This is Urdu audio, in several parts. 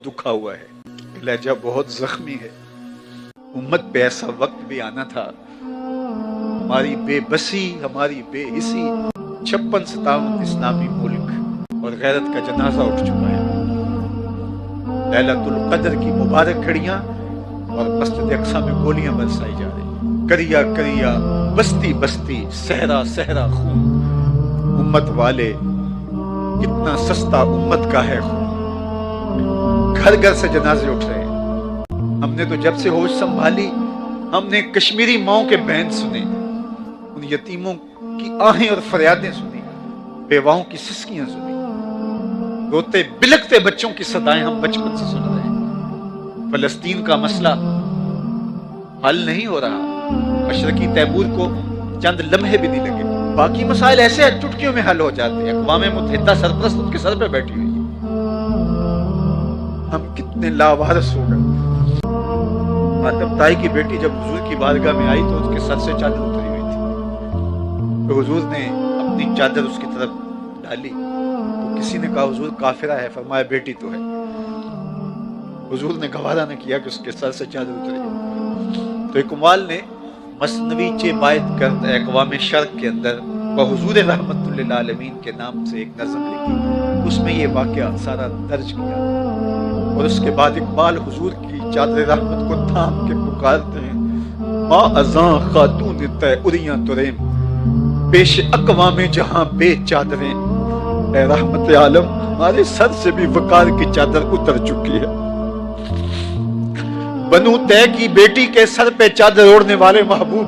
دکھا ہوا ہے، لہجہ بہت زخمی ہے۔ امت پہ ایسا وقت بھی آنا تھا، ہماری بے بسی، ہماری بے حسی، 56-57 اسلامی ملک اور غیرت کا جنازہ اٹھ چکا ہے۔ لیلۃ القدر کی مبارک گھڑیاں اور مسجد اقصی میں گولیاں برسائی جا رہی ہیں۔ کریا کریا، بستی بستی، صحرا صحرا خون۔ امت والے، کتنا سستا امت کا ہے خون۔ گھر گھر سے جنازے اٹھ رہے ہیں۔ ہم نے تو جب سے ہوش سنبھالی، ہم نے کشمیری ماؤں کے بین سنے، ان یتیموں کی آہیں اور فریادیں سنی، بیواؤں کی سسکیاں سنی، روتے بلکتے بچوں کی صدائیں ہم بچپن سے سن رہے ہیں۔ فلسطین کا مسئلہ حل نہیں ہو رہا، مشرقی تیمور کو چند لمحے بھی نہیں لگے، باقی مسائل ایسے چٹکیوں میں حل ہو جاتے ہیں۔ اقوام متحدہ سرپرست ان کے سر پہ بیٹھی ہوئی ہے۔ ہم کتنے لاوارث ہو گئے۔ آدم تائی کی بیٹی جب حضور کی بارگاہ میں آئی تو اس کے سر سے چادر اتری ہوئی تھی، تو حضور نے اپنی چادر اس کی طرف ڈالی تو کسی نے کہا حضور کافرہ ہے، فرمایا بیٹی تو ہے۔ حضور نے گوارا نہ کیا کہ اس کے سر سے چادر اتری ہو، تو اقبال نے مثنوی چے باید کرد اقوام شرق کے اندر بحضور رحمت للعالمین کے نام سے ایک نظم لکھی، اس میں یہ واقعہ سارا درج کیا، اور اس کے بعد اقبال حضور کی چادر رحمت کو تھام کے پکارتے ہیں، ما ازاں خاتون تے اریاں تریم، پیش اقوام جہاں بے چادریں، اے رحمت عالم ہمارے سر سے بھی وقار کی چادر اتر چکی ہے۔ بنو طے کی بیٹی کے سر پہ چادر اوڑھنے والے محبوب،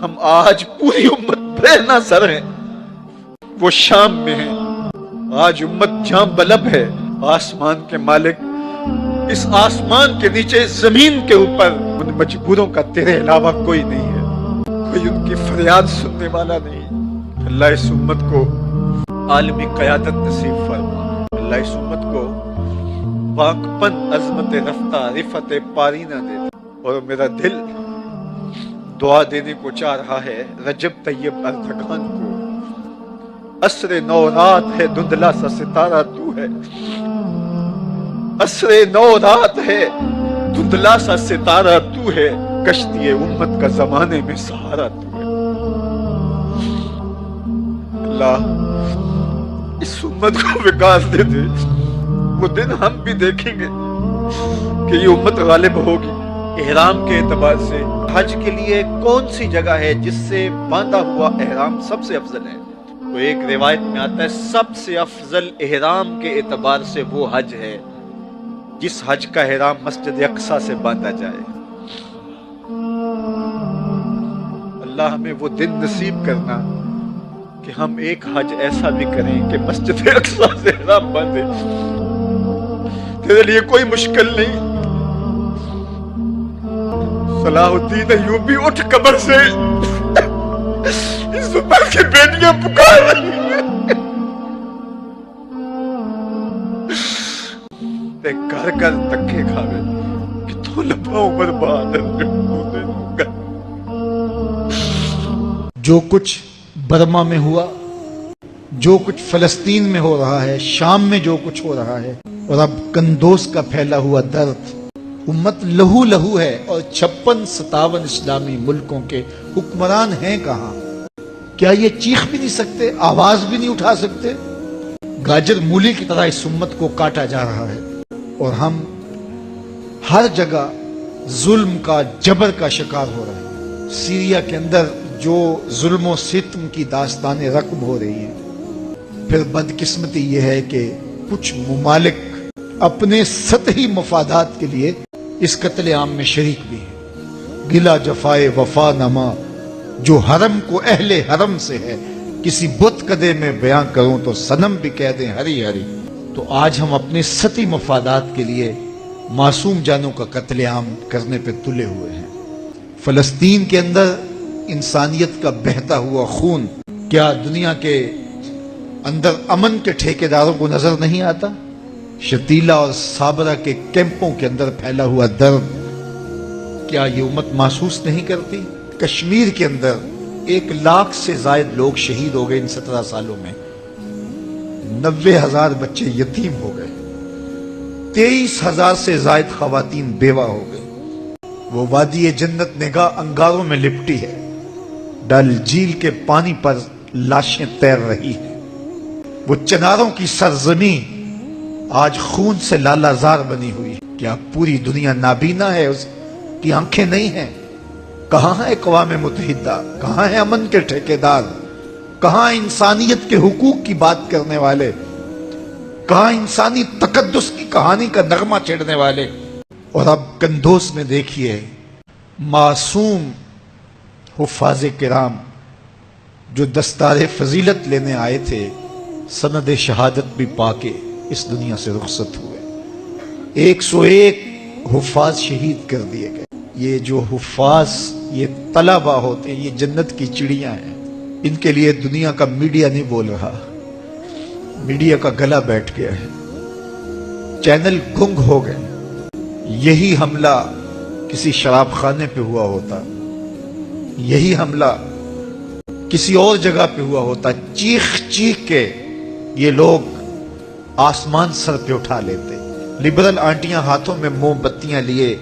ہم آج پوری امت برہنہ سر ہیں، وہ شام میں ہیں، آج امت جاں بلب ہے۔ آسمان کے مالک، اس آسمان کے نیچے زمین کے اوپر ان مجبوروں کا تیرے علاوہ کوئی نہیں ہے، کوئی ان کی فریاد سننے والا نہیں۔ اللہ اس امت کو عالمی قیادت نصیب فرما، اللہ اس امت کو پاک پن، عظمت رفتہ، رفت پارینہ دے، اور میرا دل دعا دینے کو چاہ رہا ہے رجب طیب اردگان کو۔ عصر نو رات ہے، دھندلا سا ستارہ تو ہے، عصر نو رات ہے، دھندلا سا ستارہ تو ہے، کشتی امت کا زمانے میں سہارا تو ہے۔ اللہ اس امت کو وکاس دے دے، وہ دن ہم بھی دیکھیں گے کہ یہ امت غالب ہوگی۔ احرام کے اعتبار سے حج کے لیے کون سی جگہ ہے جس سے باندھا ہوا احرام سب سے افضل ہے؟ تو ایک روایت میں آتا ہے سب سے افضل احرام کے اعتبار سے وہ حج ہے جس حج کا احرام مسجد اقصی سے باندھا جائے۔ اللہ ہمیں وہ دن نصیب کرنا کہ ہم ایک حج ایسا بھی کریں کہ مسجد اقصی سے احرام باندھے۔ تیرے لیے کوئی مشکل نہیں۔ صلاح الدین ایوبی اٹھ قبر سے، اس امت کی بیٹیاں پکار رہی ہیں، تے گھر گھر تکے کھاوے کہ تو لباؤں برباد ہے۔ جو کچھ برما میں ہوا، جو کچھ فلسطین میں ہو رہا ہے، شام میں جو کچھ ہو رہا ہے، اور اب کندوز کا پھیلا ہوا درد، امت لہو لہو ہے، اور 56-57 اسلامی ملکوں کے حکمران ہیں کہاں؟ کیا یہ چیخ بھی نہیں سکتے، آواز بھی نہیں اٹھا سکتے؟ گاجر مولی کی طرح اس امت کو کاٹا جا رہا ہے، اور ہم ہر جگہ ظلم کا، جبر کا شکار ہو رہے ہیں۔ سیریا کے اندر جو ظلم و ستم کی داستانیں رقم ہو رہی ہیں، پھر بدقسمتی یہ ہے کہ کچھ ممالک اپنے سطحی مفادات کے لیے اس قتل عام میں شریک بھی ہیں۔ گلا جفائے وفا نما جو حرم کو اہل حرم سے ہے، کسی بت کدے میں بیان کروں تو صنم بھی کہہ دیں ہری ہری۔ تو آج ہم اپنے سطحی مفادات کے لیے معصوم جانوں کا قتل عام کرنے پہ تلے ہوئے ہیں۔ فلسطین کے اندر انسانیت کا بہتا ہوا خون کیا دنیا کے اندر امن کے ٹھیکیداروں کو نظر نہیں آتا؟ شتیلا اور صابرہ کے کیمپوں کے اندر پھیلا ہوا درد کیا یہ امت محسوس نہیں کرتی؟ کشمیر کے اندر 1 لاکھ سے زائد لوگ شہید ہو گئے ان 17 سالوں میں، 90,000 بچے یتیم ہو گئے، 23,000 سے زائد خواتین بیوہ ہو گئی۔ وہ وادی جنت نگاہ انگاروں میں لپٹی ہے، ڈل جھیل کے پانی پر لاشیں تیر رہی ہیں۔ وہ چناروں کی سرزمین آج خون سے لالہ زار بنی ہوئی ہے۔ کیا پوری دنیا نابینا ہے؟ اس کی آنکھیں نہیں ہیں؟ کہاں ہے اقوام متحدہ؟ کہاں ہے امن کے ٹھیکیدار؟ کہاں انسانیت کے حقوق کی بات کرنے والے؟ کہاں انسانی تقدس کی کہانی کا نغمہ چھیڑنے والے؟ اور اب قندوز میں دیکھیے، معصوم حفاظ کرام جو دستار فضیلت لینے آئے تھے، سند شہادت بھی پا کے اس دنیا سے رخصت ہوئے۔ 101 حفاظ شہید کر دیے گئے۔ یہ جو حفاظ، یہ طلبہ ہوتے ہیں، یہ جنت کی چڑیاں ہیں۔ ان کے لیے دنیا کا میڈیا نہیں بول رہا، میڈیا کا گلا بیٹھ گیا ہے، چینل گنگ ہو گئے۔ یہی حملہ کسی شراب خانے پہ ہوا ہوتا، یہی حملہ کسی اور جگہ پہ ہوا ہوتا، چیخ چیخ کے یہ لوگ آسمان سر پہ اٹھا لیتے۔ لبرل آنٹیاں ہاتھوں میں موم بتیاں لیے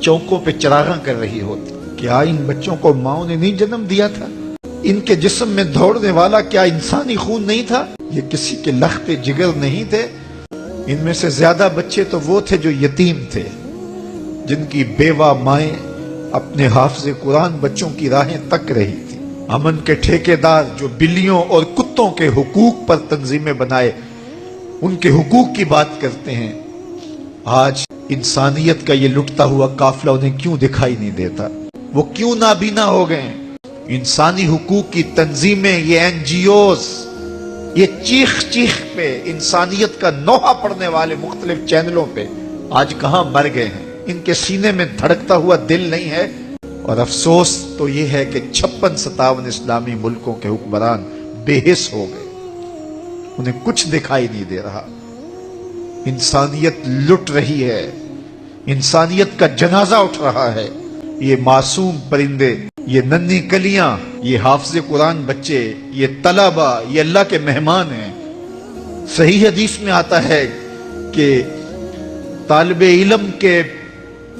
چوکوں پہ چراغاں کر رہی ہوتی۔ کیا ان بچوں کو ماؤں نے نہیں جنم دیا تھا؟ ان کے جسم میں دوڑنے والا کیا انسانی خون نہیں تھا؟ یہ کسی کے لخت جگر نہیں تھے؟ ان میں سے زیادہ بچے تو وہ تھے جو یتیم تھے، جن کی بیوہ مائیں اپنے حافظ قرآن بچوں کی راہیں تک رہی تھی۔ امن کے ٹھیکیدار جو بلیوں اور کتوں کے حقوق پر تنظیمیں بنائے، ان کے حقوق کی بات کرتے ہیں، آج انسانیت کا یہ لٹتا ہوا قافلہ انہیں کیوں دکھائی نہیں دیتا؟ وہ کیوں نابینا ہو گئے ہیں؟ انسانی حقوق کی تنظیمیں، یہ NGOs، یہ چیخ چیخ پہ انسانیت کا نوحہ پڑھنے والے مختلف چینلوں پہ آج کہاں مر گئے ہیں؟ ان کے سینے میں دھڑکتا ہوا دل نہیں ہے؟ اور افسوس تو یہ ہے کہ 56-57 اسلامی ملکوں کے حکمران بے حس ہو گئے، انہیں کچھ دکھائی نہیں دے رہا۔ انسانیت لٹ رہی ہے، انسانیت کا جنازہ اٹھ رہا ہے۔ یہ معصوم پرندے، یہ ننھی کلیاں، یہ حافظ قرآن بچے، یہ طلبہ، یہ اللہ کے مہمان ہیں۔ صحیح حدیث میں آتا ہے کہ طالب علم کے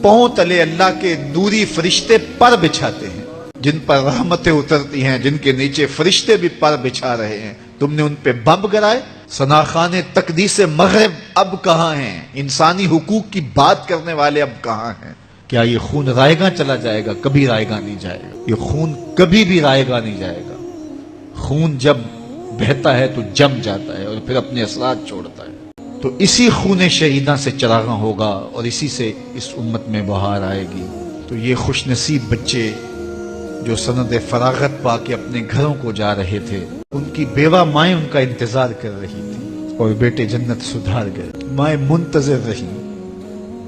پاؤں تلے اللہ کے نوری فرشتے پر بچھاتے ہیں، جن پر رحمتیں اترتی ہیں، جن کے نیچے فرشتے بھی پر بچھا رہے ہیں۔ تم نے ان پہ بم گرائے؟ ثناخان تقدیس مغرب اب کہاں ہیں؟ انسانی حقوق کی بات کرنے والے اب کہاں ہیں؟ کیا یہ خون رائے گاں چلا جائے گا؟ کبھی رائے گاں نہیں جائے گا، یہ خون کبھی بھی رائے گاں نہیں جائے گا۔ خون جب بہتا ہے تو جم جاتا ہے اور پھر اپنے اثرات چھوڑتا ہے۔ تو اسی خون شہیداں سے چراغاں ہوگا اور اسی سے اس امت میں بہار آئے گی۔ تو یہ خوش نصیب بچے جو سند فراغت پا کے اپنے گھروں کو جا رہے تھے، ان کی بیوہ مائیں ان کا انتظار کر رہی تھی اور بیٹے جنت سدھار گئے، مائیں منتظر رہیں۔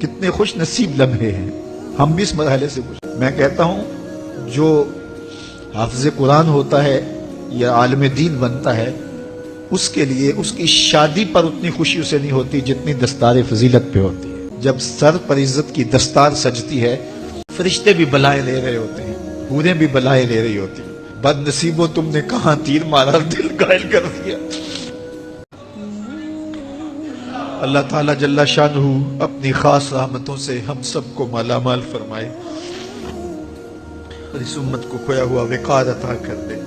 کتنے خوش نصیب لمحے ہیں، ہم بھی اس مرحلے سے گزرے۔ میں کہتا ہوں جو حافظ قرآن ہوتا ہے یا عالم دین بنتا ہے، اس کے لیے اس کی شادی پر اتنی خوشی اسے نہیں ہوتی جتنی دستار فضیلت پہ ہوتی ہے۔ جب سر پر عزت کی دستار سجتی ہے، فرشتے بھی بلائیں لے رہے ہوتے ہیں، حوریں بھی بلائیں لے رہی ہوتی ہیں۔ بد نصیبوں، تم نے کہاں تیر مارا، دل گائل کر دیا۔ اللہ تعالیٰ جل شانہ اپنی خاص رحمتوں سے ہم سب کو مالا مال فرمائے اور اس امت کو کھویا ہوا وقار عطا کر دے۔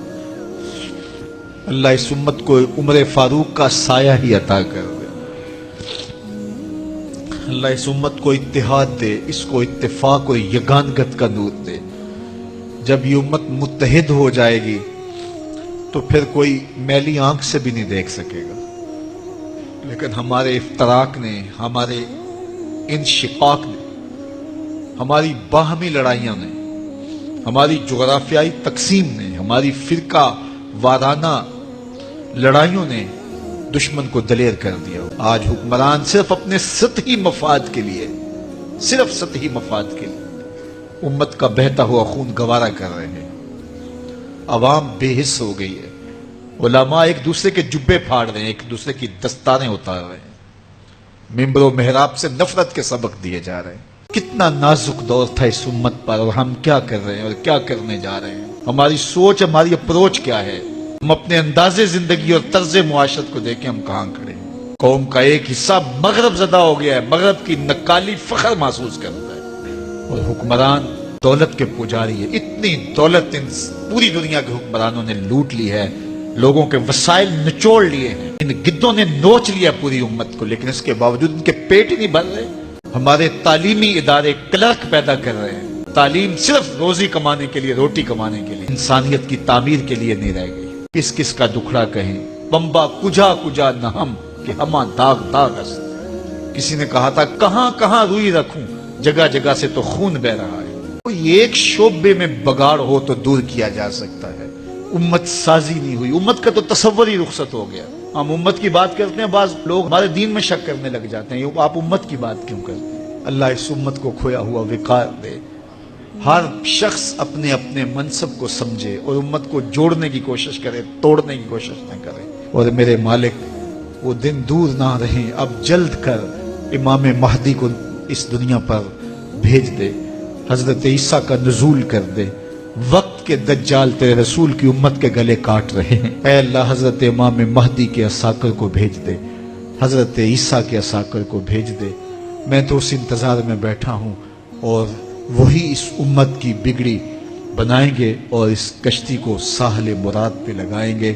اللہ اس امت کو عمر فاروق کا سایہ ہی عطا کر دے۔ اللہ اس امت کو اتحاد دے، اس کو اتفاق اور یگانگت کا نور دے۔ جب یہ امت متحد ہو جائے گی تو پھر کوئی میلی آنکھ سے بھی نہیں دیکھ سکے گا، لیکن ہمارے افتراق نے، ہمارے انشقاق نے، ہماری باہمی لڑائیاں نے، ہماری جغرافیائی تقسیم نے، ہماری فرقہ وارانہ لڑائیوں نے دشمن کو دلیر کر دیا۔ آج حکمران صرف اپنے سطحی مفاد کے لیے، صرف سطحی مفاد کے لیے امت کا بہتا ہوا خون گوارا کر رہے ہیں۔ عوام بے حس ہو گئی ہے، علماء ایک دوسرے کے جبے پھاڑ رہے ہیں، ایک دوسرے کی دستاریں اتار رہے ہیں، ممبر و محراب سے نفرت کے سبق دیے جا رہے ہیں۔ کتنا نازک دور تھا اس امت پر، اور ہم کیا کر رہے ہیں اور کیا کرنے جا رہے ہیں؟ ہماری سوچ، ہماری اپروچ کیا ہے؟ ہم اپنے انداز زندگی اور طرز معاشرت کو دیکھیں ہم کہاں کھڑے ہیں۔ قوم کا ایک حصہ مغرب زدہ ہو گیا ہے، مغرب کی نکالی فخر محسوس کرتا ہے، اور حکمران دولت کے پجاری ہے۔ اتنی دولت ان پوری دنیا کے حکمرانوں نے لوٹ لی ہے، لوگوں کے وسائل نچوڑ لیے ہیں، ان گدوں نے نوچ لیا پوری امت کو، لیکن اس کے باوجود ان کے پیٹ ہی نہیں بھر رہے۔ ہمارے تعلیمی ادارے کلرک پیدا کر رہے ہیں، تعلیم صرف روزی کمانے کے لیے، روٹی کمانے کے لیے، انسانیت کی تعمیر کے لیے نہیں رہ گئی۔ کس کس کا دکھڑا کہیں، بمبا کجا کجا نہ ہم کہ ہماں داغ داغ است۔ کسی نے کہا تھا کہاں کہاں روئی رکھوں، جگہ جگہ سے تو خون بہ رہا ہے۔ کوئی ایک شعبے میں بگاڑ ہو تو دور کیا جا سکتا ہے، امت سازی نہیں ہوئی، امت کا تو تصور ہی رخصت ہو گیا۔ ہم امت کی بات کرتے ہیں، بعض لوگ ہمارے دین میں شک کرنے لگ جاتے ہیں، آپ امت کی بات کیوں کرتے ہیں؟ اللہ اس امت کو کھویا ہوا وقار دے، ہر شخص اپنے اپنے منصب کو سمجھے اور امت کو جوڑنے کی کوشش کرے، توڑنے کی کوشش نہ کرے۔ اور میرے مالک وہ دن دور نہ رہیں، اب جلد کر امام مہدی کو اس دنیا پر بھیج دے، حضرت عیسیٰ کا نزول کر دے۔ وقت کے دجال تیرے رسول کی امت کے گلے کاٹ رہے ہیں، اے اللہ حضرت امام مہدی کے عساکر کو بھیج دے، حضرت عیسیٰ کے عساکر کو بھیج دے۔ میں تو اس انتظار میں بیٹھا ہوں، اور وہی اس امت کی بگڑی بنائیں گے اور اس کشتی کو ساحل مراد پہ لگائیں گے،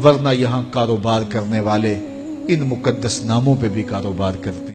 ورنہ یہاں کاروبار کرنے والے ان مقدس ناموں پہ بھی کاروبار کرتے ہیں۔